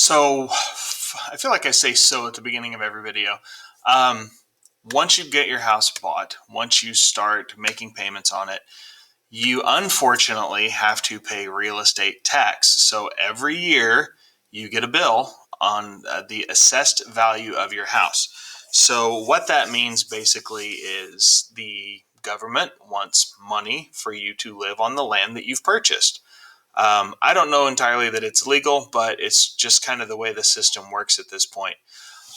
So I feel like I say so at the beginning of every video. Um, Once you get your house bought, once you start making payments on it, you unfortunately have to pay real estate tax. So every year you get a bill on the assessed value of your house. So what that means basically is the government wants money for you to live on the land that you've purchased. I don't know entirely that it's legal, but it's just kind of the way the system works at this point.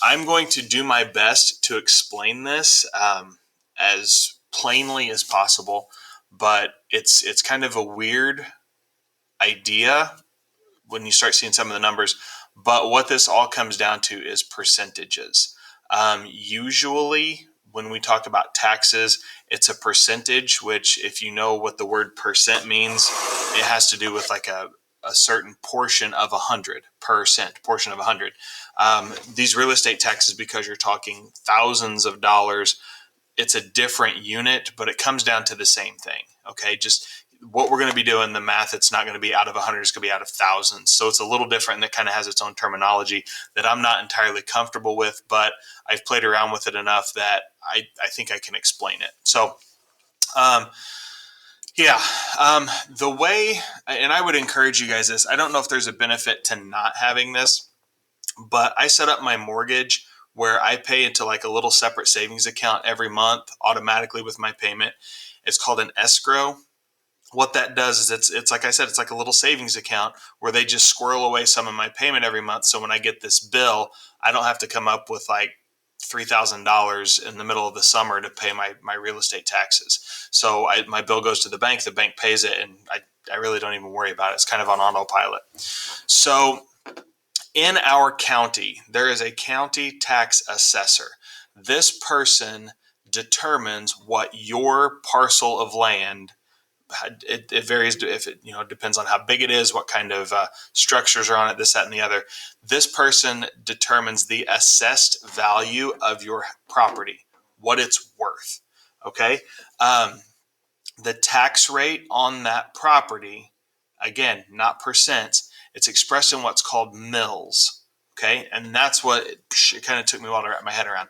I'm going to do my best to explain this as plainly as possible, but it's kind of a weird idea when you start seeing some of the numbers. But what this all comes down to is percentages. Usually, when we talk about taxes, it's a percentage, which, if you know what the word percent means, it has to do with like a certain portion of 100%, portion of 100. These real estate taxes, because you're talking thousands of dollars, it's a different unit, but it comes down to the same thing. Okay, just what we're going to be doing, the math, it's not going to be out of 100, it's going to be out of thousands. So it's a little different, and it kind of has its own terminology that I'm not entirely comfortable with, but I've played around with it enough that I think I can explain it. So, um, yeah, the way, and I would encourage you guys this, I don't know if there's a benefit to not having this, but I set up my mortgage where I pay into like a little separate savings account every month automatically with my payment. It's called an escrow. What that does is it's like I said, it's like a little savings account where they just squirrel away some of my payment every month. So when I get this bill, I don't have to come up with like $3,000 in the middle of the summer to pay my real estate taxes. So my bill goes to the bank pays it, and I really don't even worry about it. It's kind of on autopilot. So in our county, there is a county tax assessor. This person determines what your parcel of land, it varies if it depends on how big it is, what kind of structures are on it, this, that, and the other. This person determines the assessed value of your property, what it's worth. Okay, the tax rate on that property, again, not percents, it's expressed in what's called mills. Okay, and that's what it kind of took me a while to wrap my head around.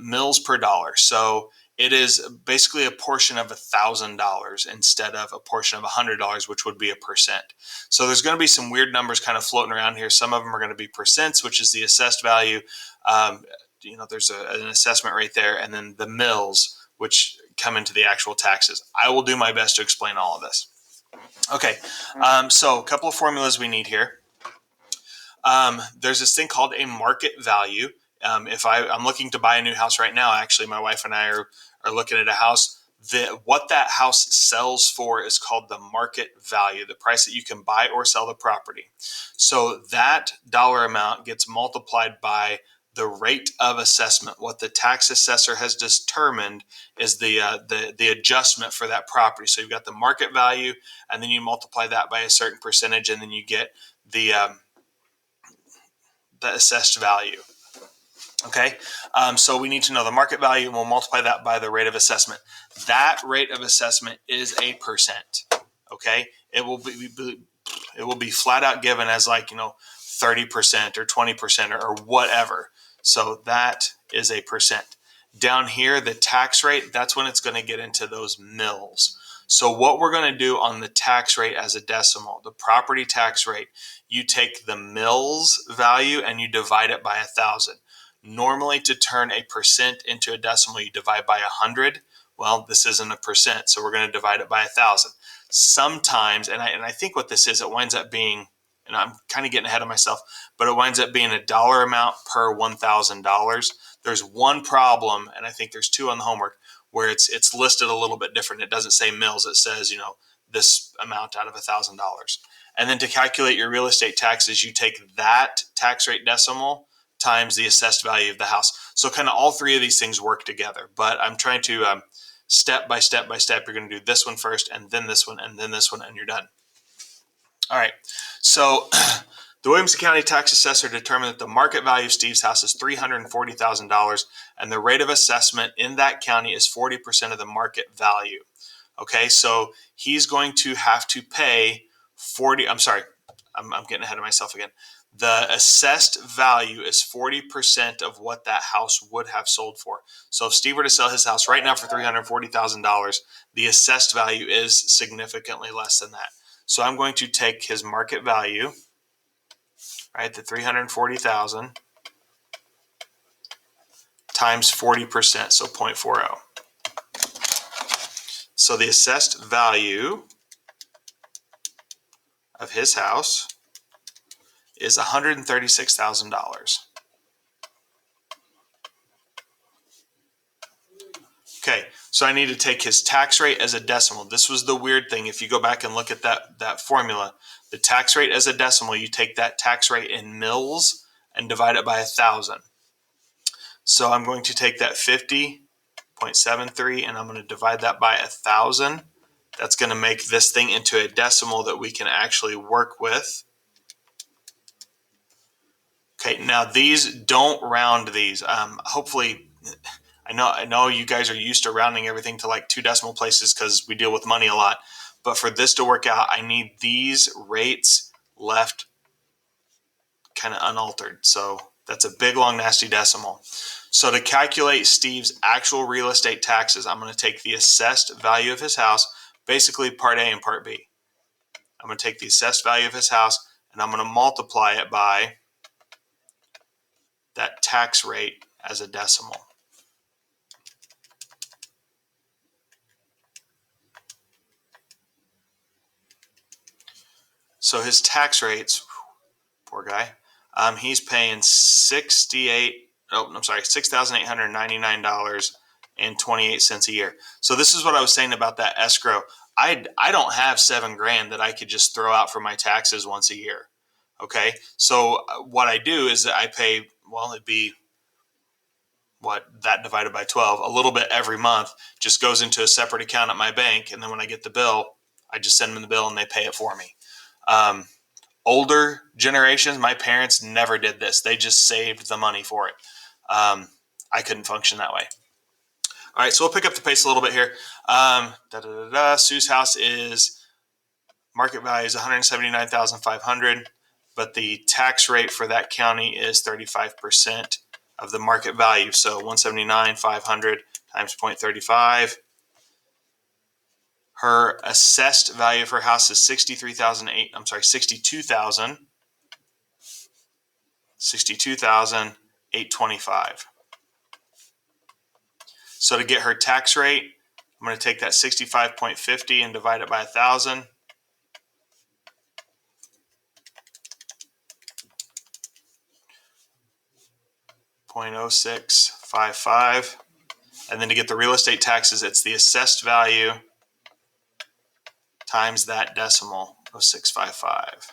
Mills per dollar. So it is basically a portion of $1,000 instead of a portion of $100, which would be a percent. So there's going to be some weird numbers kind of floating around here. Some of them are going to be percents, which is the assessed value. There's an assessment rate there, and then the mills, which come into the actual taxes. I will do my best to explain all of this. Okay, so a couple of formulas we need here. There's this thing called a market value. If I'm looking to buy a new house right now, actually, my wife and I are looking at a house. What that house sells for is called the market value, the price that you can buy or sell the property. So that dollar amount gets multiplied by the rate of assessment. What the tax assessor has determined is the adjustment for that property. So you've got the market value, and then you multiply that by a certain percentage, and then you get the assessed value. Okay, so we need to know the market value, and we'll multiply that by the rate of assessment. That rate of assessment is a percent. Okay, it will be flat out given as 30% or 20% or whatever. So that is a percent. Down here, the tax rate, that's when it's going to get into those mills. So what we're going to do on the tax rate as a decimal, the property tax rate, you take the mills value and you divide it by 1,000. Normally, to turn a percent into a decimal, you divide by 100. Well, this isn't a percent, so we're going to divide it by 1,000. Sometimes, and I think what this is, it winds up being, and I'm kind of getting ahead of myself, but it winds up being a dollar amount per $1,000. There's one problem, and I think there's two on the homework, where it's listed a little bit different. It doesn't say mills. It says, this amount out of $1,000. And then to calculate your real estate taxes, you take that tax rate decimal times the assessed value of the house. So kind of all three of these things work together. But I'm trying to step by step by step. You're going to do this one first, and then this one, and then this one, and you're done. All right. So the Williamson County Tax Assessor determined that the market value of Steve's house is $340,000, and the rate of assessment in that county is 40% of the market value. Okay, so he's going to have to pay 40. I'm sorry, I'm getting ahead of myself again. The assessed value is 40% of what that house would have sold for. So if Steve were to sell his house right now for $340,000, the assessed value is significantly less than that. So I'm going to take his market value, right, the 340,000 times 40%, so 0.40. So the assessed value of his house is $136,000. Okay, so I need to take his tax rate as a decimal. This was the weird thing. If you go back and look at that formula, the tax rate as a decimal, you take that tax rate in mils and divide it by 1,000. So I'm going to take that 50.73 and I'm going to divide that by 1,000. That's going to make this thing into a decimal that we can actually work with. Okay, now these don't round these. Hopefully, I know you guys are used to rounding everything to like 2 decimal places because we deal with money a lot. But for this to work out, I need these rates left kind of unaltered. So that's a big, long, nasty decimal. So to calculate Steve's actual real estate taxes, I'm going to take the assessed value of his house, basically part A and part B. I'm going to take the assessed value of his house and I'm going to multiply it by that tax rate as a decimal. So his tax rates, poor guy, he's paying $6,899.28 a year. So this is what I was saying about that escrow. I don't have $7,000 that I could just throw out for my taxes once a year. Okay, so what I do is that I pay, well, it'd be that divided by 12, a little bit every month, just goes into a separate account at my bank, and then when I get the bill, I just send them the bill and they pay it for me. Older generations, my parents never did this. They just saved the money for it. I couldn't function that way. All right, so we'll pick up the pace a little bit here. Sue's house is market value is $179,500, but the tax rate for that county is 35% of the market value. So $179,500 times 0.35. Her assessed value of her house is $62,825. So to get her tax rate, I'm going to take that 65.50 and divide it by 1,000. .0655. And then to get the real estate taxes, it's the assessed value times that decimal, 0655.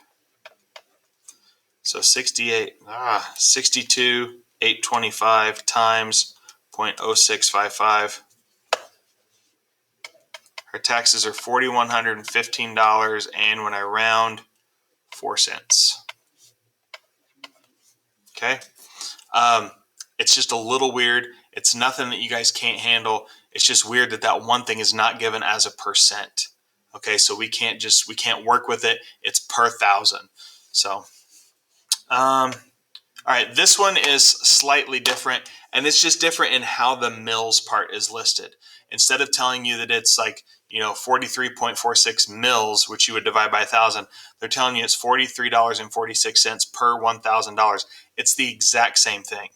So 62,825 times 0.0655. Her taxes are $4,115, and when I round, 4 cents. Okay. It's just a little weird. It's nothing that you guys can't handle. It's just weird that one thing is not given as a percent. Okay, so we can't work with it. It's per 1,000. So, all right, this one is slightly different, and it's just different in how the mils part is listed. Instead of telling you that it's like, 43.46 mils, which you would divide by 1,000, they're telling you it's $43.46 per $1,000. It's the exact same thing.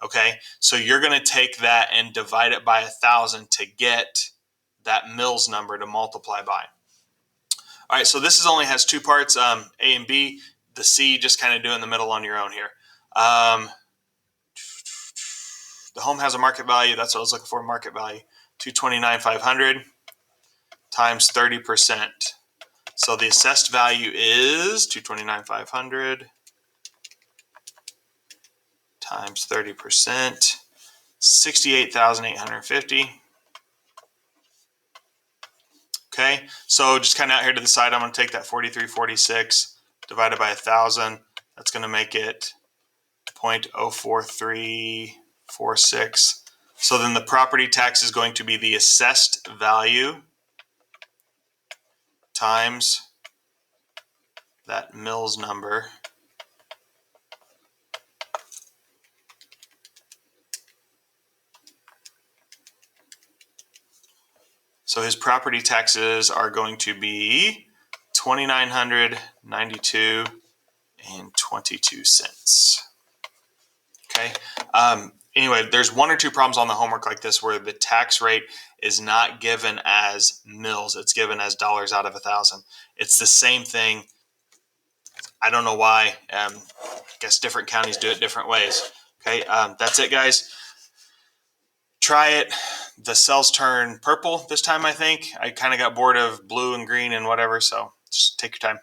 Okay, so you're going to take that and divide it by 1,000 to get that mils number to multiply by. All right, so this only has 2 parts, A and B. The C just kind of do in the middle on your own here. The home has a market value. That's what I was looking for, market value. $229,500 times 30%. So the assessed value is $229,500 times 30%, $68,850. Okay, so just kind of out here to the side, I'm going to take that 43.46 divided by 1,000. That's going to make it 0.04346. So then the property tax is going to be the assessed value times that mils number So his property taxes are going to be $2,992.22. Okay. Anyway, there's one or two problems on the homework like this where the tax rate is not given as mils; it's given as dollars out of 1,000. It's the same thing. I don't know why. I guess different counties do it different ways. Okay. That's it, guys. Try it. The cells turn purple this time, I think. I kind of got bored of blue and green and whatever, so just take your time.